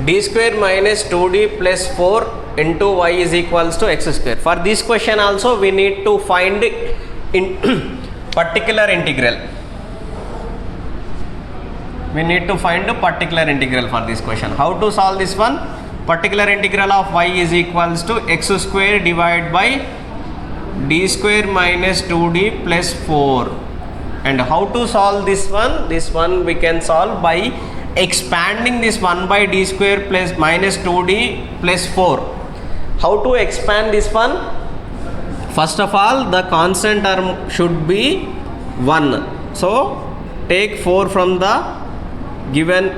d square minus 2d plus 4 into y is equals to x square. For this question also we need to find in particular integral. We need to find a particular integral for this question. How to solve this one? Particular integral of y is equals to x square divided by d square minus 2d plus 4. And how to solve this one? This one we can solve by expanding this 1 by d square plus minus 2d plus 4. How to expand this one? First of all, the constant term should be 1. So take 4 from the given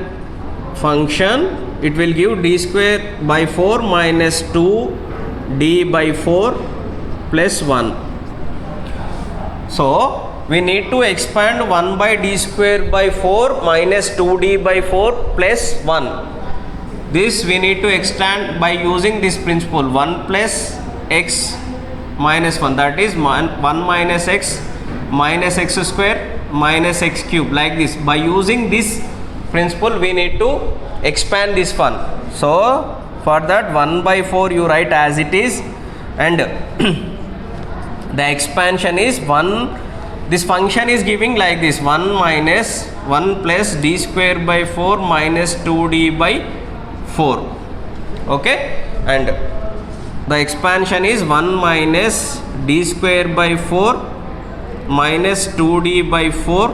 function. It will give d square by 4 minus 2d by 4 plus 1. So we need to expand 1 by d square by 4 minus 2d by 4 plus 1. This we need to extend by using this principle 1 plus x minus 1, that is 1 minus x square minus x cube, like this. By using this principle we need to expand this one. So for that 1 by 4 you write as it is, and the expansion is 1. This function is giving like this 1 minus 1 plus d square by 4 minus 2d by 4. Okay, and the expansion is 1 minus d square by 4 minus 2d by 4,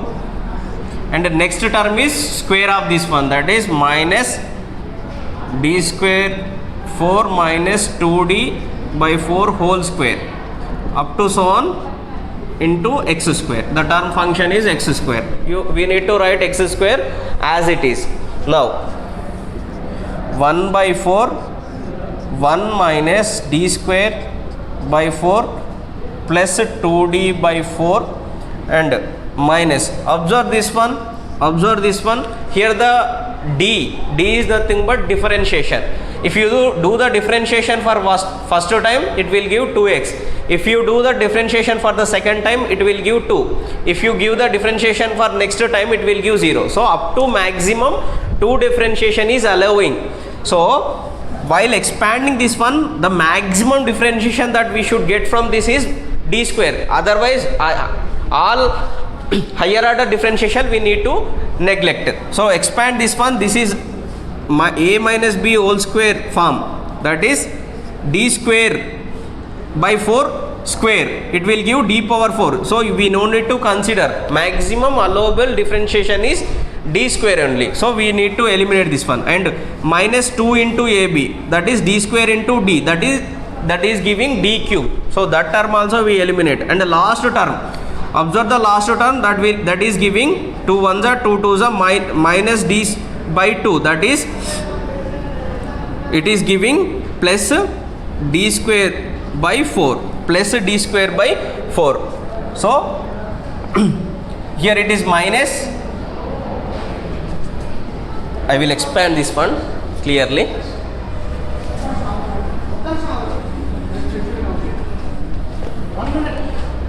and the next term is square of this one, that is minus d square 4 minus 2d by 4 whole square up to so on into x square. The term function is x square. We need to write x square as it is. Now 1 by 4 1 minus d square by 4 plus 2d by 4 and minus, observe this one here, the d is nothing but differentiation. If you do the differentiation for first time, it will give 2x. If you do the differentiation for the second time, it will give 2. If you give the differentiation for next time, it will give 0. So up to maximum 2 differentiation is allowing. So while expanding this one, the maximum differentiation that we should get from this is d square. Otherwise all higher order differentiation we need to neglect. So expand this one. This is a minus b whole square form, that is d square by 4 square. It will give d power 4. So we no need to consider. Maximum allowable differentiation is d square only. So we need to eliminate this one. And minus 2 into ab, that is d square into d, that is giving d cube. So that term also we eliminate. And the last term, observe the last term, that is giving 2 1s are 2 2s are minus d by 2, that is it is giving plus d square by 4 plus d square by 4. So here it is minus. I will expand this one clearly.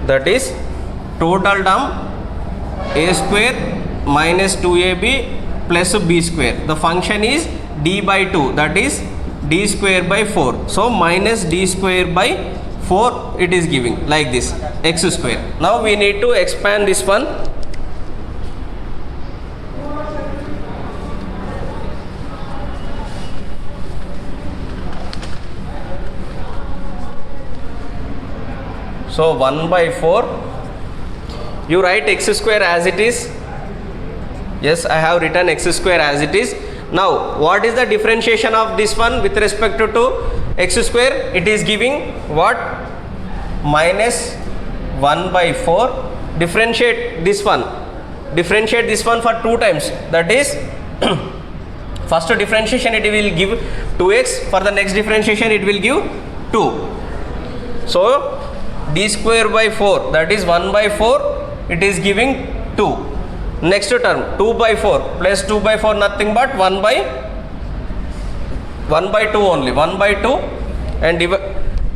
That is total term a square minus 2ab plus b square. The function is d by 2, that is d square by 4. So minus d square by 4 it is giving like this, x square. Now we need to expand this one. So 1 by 4, you write x square as it is. Yes, I have written x square as it is. Now what is the differentiation of this one with respect to x square? It is giving what? Minus 1 by 4. Differentiate this one for 2 times, that is first differentiation it will give 2x, for the next differentiation it will give 2. So d square by 4, that is 1 by 4, it is giving 2. Next term 2 by 4 plus 2 by 4 nothing but 1 by 2 only, 1 by 2, and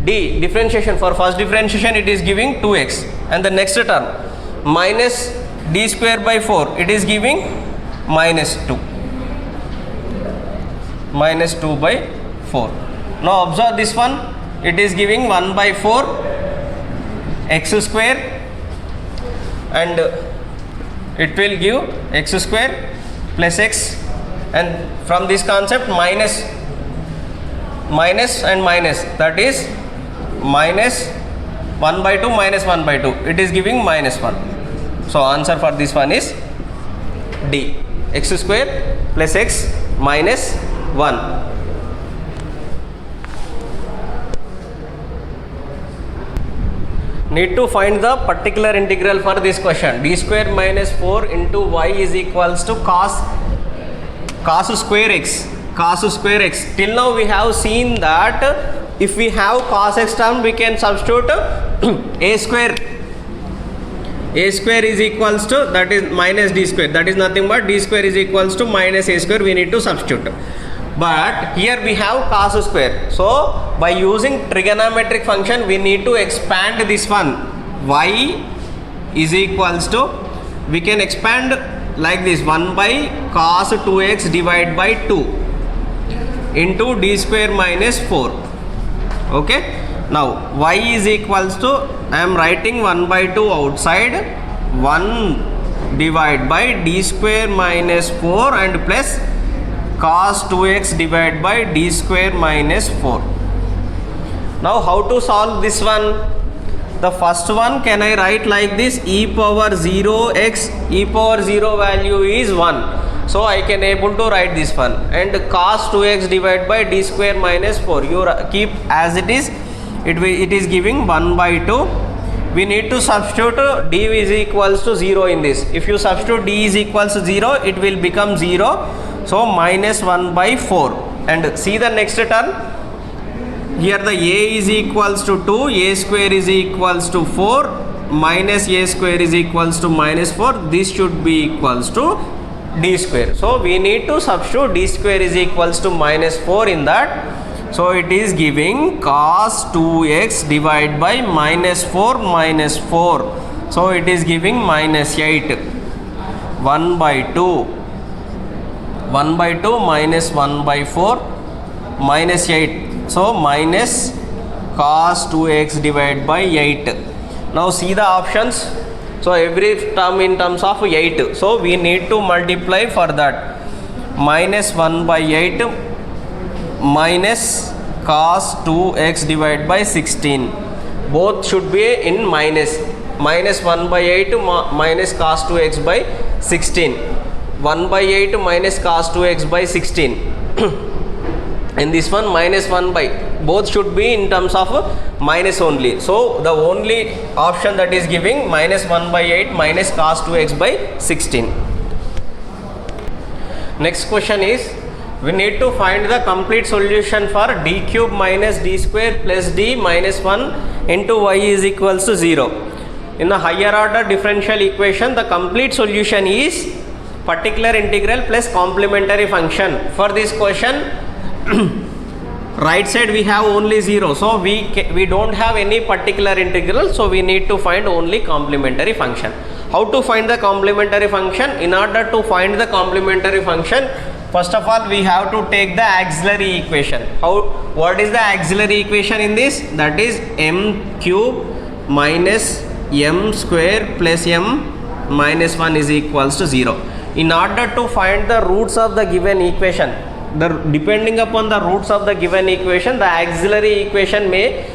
d differentiation for first differentiation it is giving 2x, and the next term minus d square by 4 it is giving minus 2. minus 2 by 4. Now observe this one, it is giving 1 by 4 x square, and it will give x square plus x, and from this concept minus and minus, that is minus 1 by 2 minus 1 by 2, it is giving minus 1. So answer for this one is D, x square plus x minus 1. Need to find the particular integral for this question. D square minus 4 into y is equals to cos square x. Till now we have seen that if we have cos x term, we can substitute a square is equals to, that is minus d square, that is nothing but d square is equals to minus a square, we need to substitute. But here we have cos square, so by using trigonometric function we need to expand this one. Y is equals to, we can expand like this, 1 by cos 2x divided by 2 into d square minus 4. Okay, now y is equals to, I am writing 1 by 2 outside, 1 divided by d square minus 4 and plus cos 2x divided by d square minus 4. Now how to solve this one? The first one can I write like this, e power 0x, e power 0 value is 1. So I can able to write this one, and cos 2x divided by d square minus 4, you keep as it is, it is giving 1 by 2. We need to substitute d is equals to 0 in this. If you substitute d is equals to 0, it will become 0. So minus 1 by 4, and see the next term. Here the a is equals to 2, a square is equals to 4, minus a square is equals to minus 4. This should be equals to d square. So we need to substitute d square is equals to minus 4 in that. So it is giving cos 2x divided by minus 4 minus 4. So it is giving minus 8. 1 by 2. 1 by 2 minus 1 by 4 minus 8. So minus cos 2x divided by 8. Now see the options. So every term in terms of 8. So we need to multiply for that. Minus 1 by 8 minus cos 2x divided by 16. Both should be in minus. Minus 1 by 8 minus cos 2x by 16. 1 by 8 minus cos 2x by 16. And this one minus 1 by, both should be in terms of minus only. So the only option that is giving minus 1 by 8 minus cos 2x by 16. Next question is, we need to find the complete solution for d cube minus d square plus d minus 1 into y is equals to 0. In the higher order differential equation, the complete solution is particular integral plus complementary function. For this question, right side we have only 0, so we don't have any particular integral, so we need to find only complementary function. How to find the complementary function? In order to find the complementary function, first of all we have to take the auxiliary equation. What is the auxiliary equation in this? That is m cube minus m square plus m minus 1 is equals to 0. In order to find the roots of the given equation, depending upon the roots of the given equation, the auxiliary equation may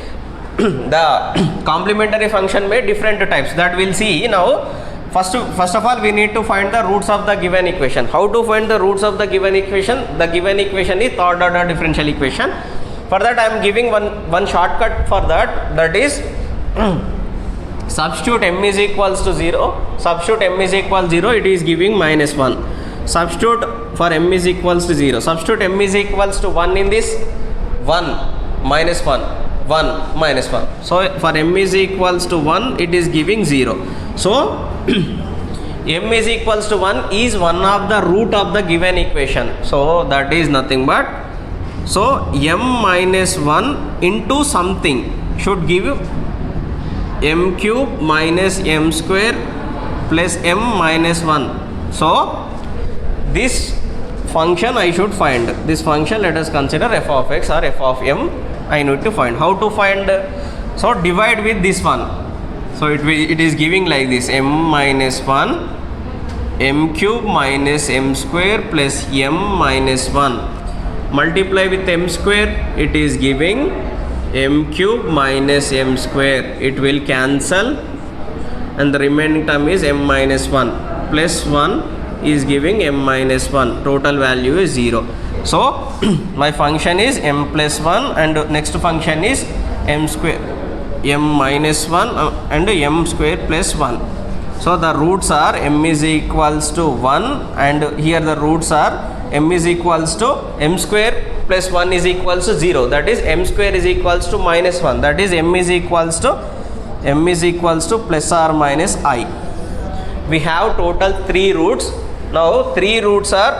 the complementary function may different types, that we'll see now. First of all we need to find the roots of the given equation. How to find the roots of the given equation? The given equation is third order differential equation. For that I am giving one shortcut for that, that is substitute m is equals to 0. Substitute m is equals 0, it is giving minus 1. Substitute for m is equals to 0. Substitute m is equals to 1 in this, 1 minus 1, 1 minus 1. So for m is equals to 1, it is giving 0. So m is equals to 1 is one of the root of the given equation. So that is nothing but, so m minus 1 into something should give m cube minus m square plus m minus 1. So this function I should find. This function, let us consider f of x or f of m. I need to find. How to find? So divide with this one. So it is giving like this: m minus 1 m cube minus m square plus m minus 1. Multiply with m square, it is giving m cube minus m square. It will cancel, and the remaining term is m minus 1 plus 1 is giving m minus 1. Total value is 0. So my function is m plus 1, and next function is m square, m minus 1 and m square plus 1. So the roots are m is equals to 1, and here the roots are m is equals to m square plus 1 is equals to 0. That is m square is equals to minus 1. That is m is equals to plus or minus I. We have total 3 roots. Now 3 roots are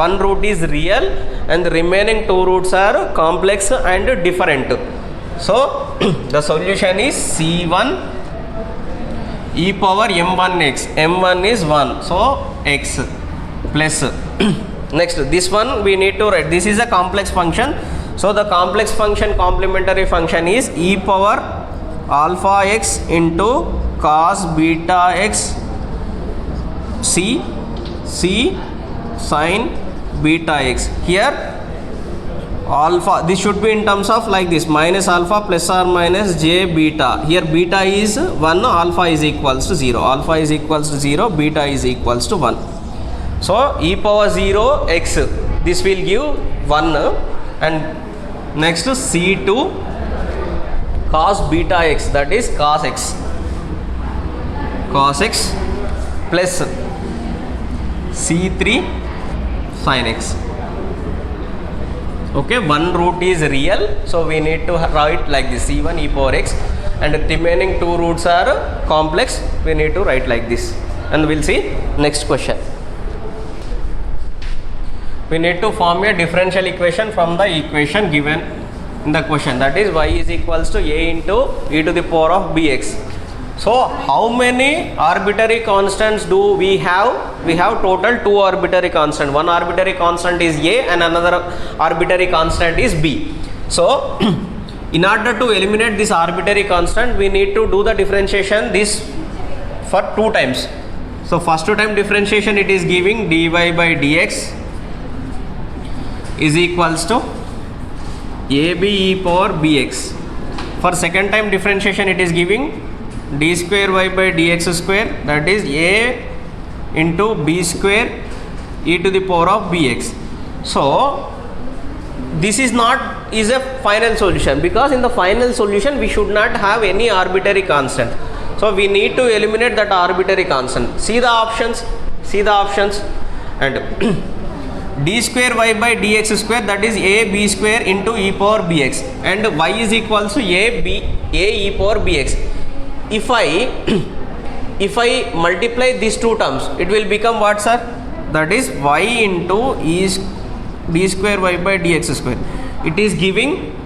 one root is real and the remaining 2 roots are complex and different. So the solution is C1 e power m1x. m1 is 1, so x plus next this one we need to write. This is a complex function, so the complex function complementary function is e power alpha x into cos beta x c sin beta x. Here alpha, this should be in terms of like this: minus alpha plus or minus j beta. Here beta is 1, alpha is equals to 0. Alpha is equals to 0, beta is equals to 1. So e power 0 x, this will give 1, and next c2 cos beta x, that is cos x plus c3 sin x. Okay, one root is real, so we need to write like this: c1 e power x, and the remaining 2 roots are complex, we need to write like this. And we'll see next question. We need to form a differential equation from the equation given in the question, that is y is equals to a into e to the power of bx. So how many arbitrary constants do we have? We have total 2 arbitrary constants. One arbitrary constant is a and another arbitrary constant is b. So in order to eliminate this arbitrary constant, we need to do the differentiation this for 2 times. So first time differentiation, it is giving dy by dx is equals to ab e power bx. For second time differentiation, it is giving d square y by dx square, that is a into b square e to the power of bx. So this is a final solution, because in the final solution we should not have any arbitrary constant. So we need to eliminate that arbitrary constant. See the options, and d square y by dx square, that is a b square into e power bx, and y is equals to a e power bx. If I multiply these 2 terms, it will become what, sir? That is y into d square y by dx square. It is giving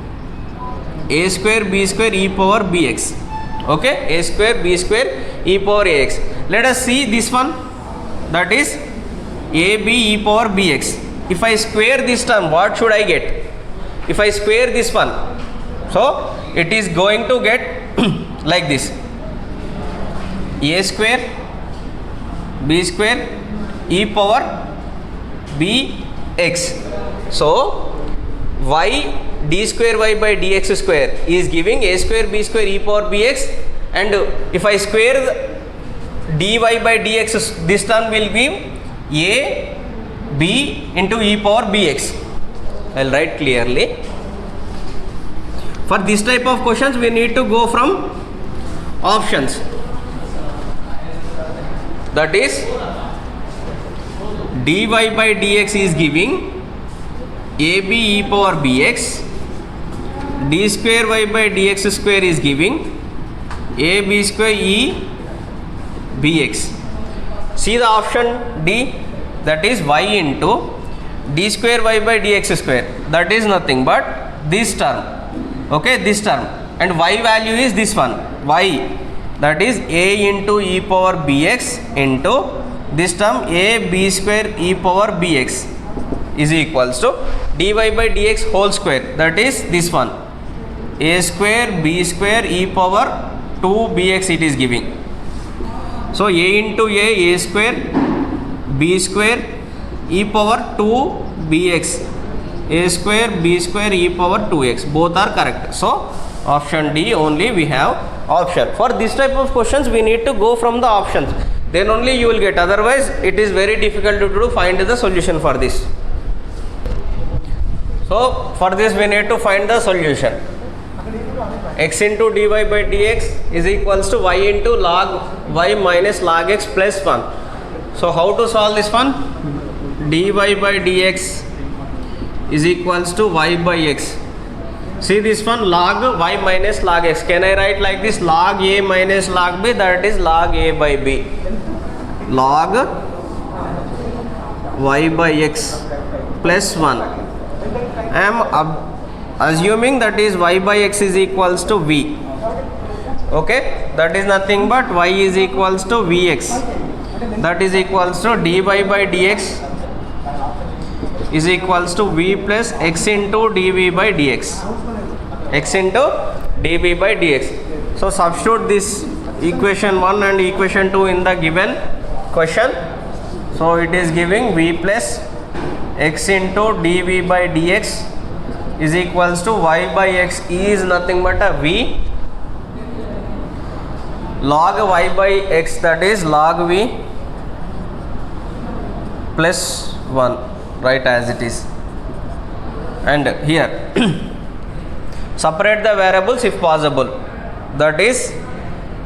a square b square e power bx. Okay, a square b square e power ax. Let us see this one, that is ab e power bx. If I square this term, what should I get? If I square this one, so it is going to get like this: a square b square e power bx. So y d square y by dx square is giving a square b square e power bx, and if I square dy by dx, this term will give a b into e power bx. I will write clearly. For this type of questions, we need to go from options. That is dy by dx is giving ab e power bx, d square y by dx square is giving ab square e bx. See the option D, that is y into d square y by dx square, that is nothing but this term. Okay, this term, and y value is this one, y, that is a into e power bx into this term a b square e power bx. is equals to dy by dx whole square, that is this one, a square b square e power 2bx it is giving. So a into a square b square e power 2bx, a square b square e power 2x, both are correct. So option D only we have option. For this type of questions we need to go from the options, then only you will get, otherwise it is very difficult to find the solution for this. So for this we need to find the solution. X into dy by dx is equals to y into log y minus log x plus 1. So how to solve this one? Dy by dx is equals to y by x. See this one, log y minus log x. Can I write like this? Log a minus log b, that is log a by b. Log y by x plus 1. I am assuming that is y by x is equals to v. Okay, that is nothing but y is equals to vx. That is equals to dy by dx is equals to v plus x into dv by dx. X into dv by dx. So substitute this equation 1 and equation 2 in the given question. So it is giving v plus x into dv by dx is equals to y by x is nothing but a v log y by x, that is log v plus 1. Right as it is. And here separate the variables if possible, that is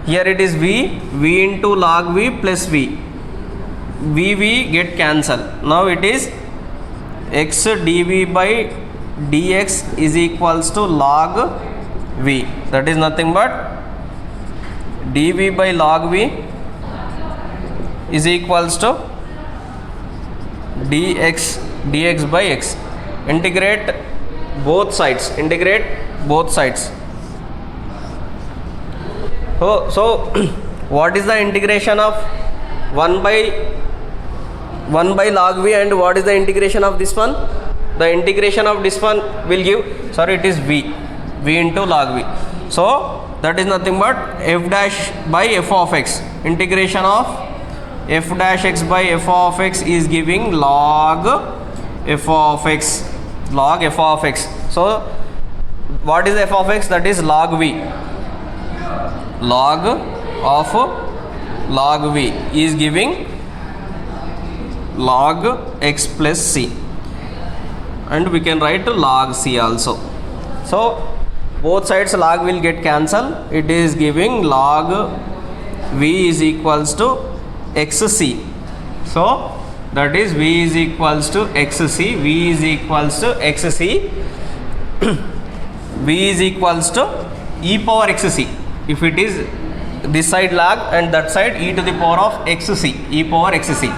here it is v into log v plus v get cancelled. Now it is x dv by dx is equals to log v, that is nothing but dv by log v is equals to dx by x. Integrate both sides, so what is the integration of 1 by log v and what is the integration of this one? The integration of this one will give, sorry, it is v into log v. So that is nothing but f dash by f of x. Integration of f dash x by f of x is giving log f of x. So what is f of x? That is log v. Log of log v is giving log x plus c, and we can write log c also. So both sides log will get cancelled. It is giving log v is equals to xc. So that is v is equals to xc, v is equals to xc, v is equals to e power xc. If it is this side log and that side e to the power of xc, e power xc.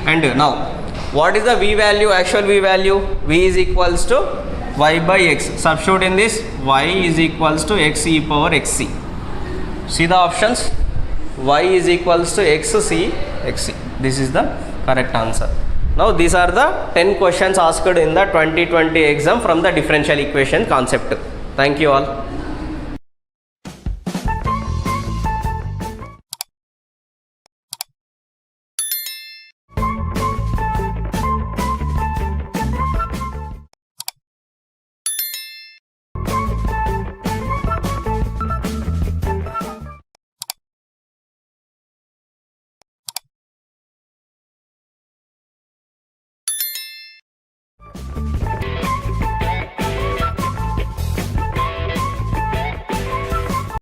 And now what is the v value, actual v value? V is equals to y by x. Substitute in this, y is equals to x e power xc. See the options, y is equals to xc. This is the correct answer. Now these are the 10 questions asked in the 2020 exam from the differential equation concept. Thank you all.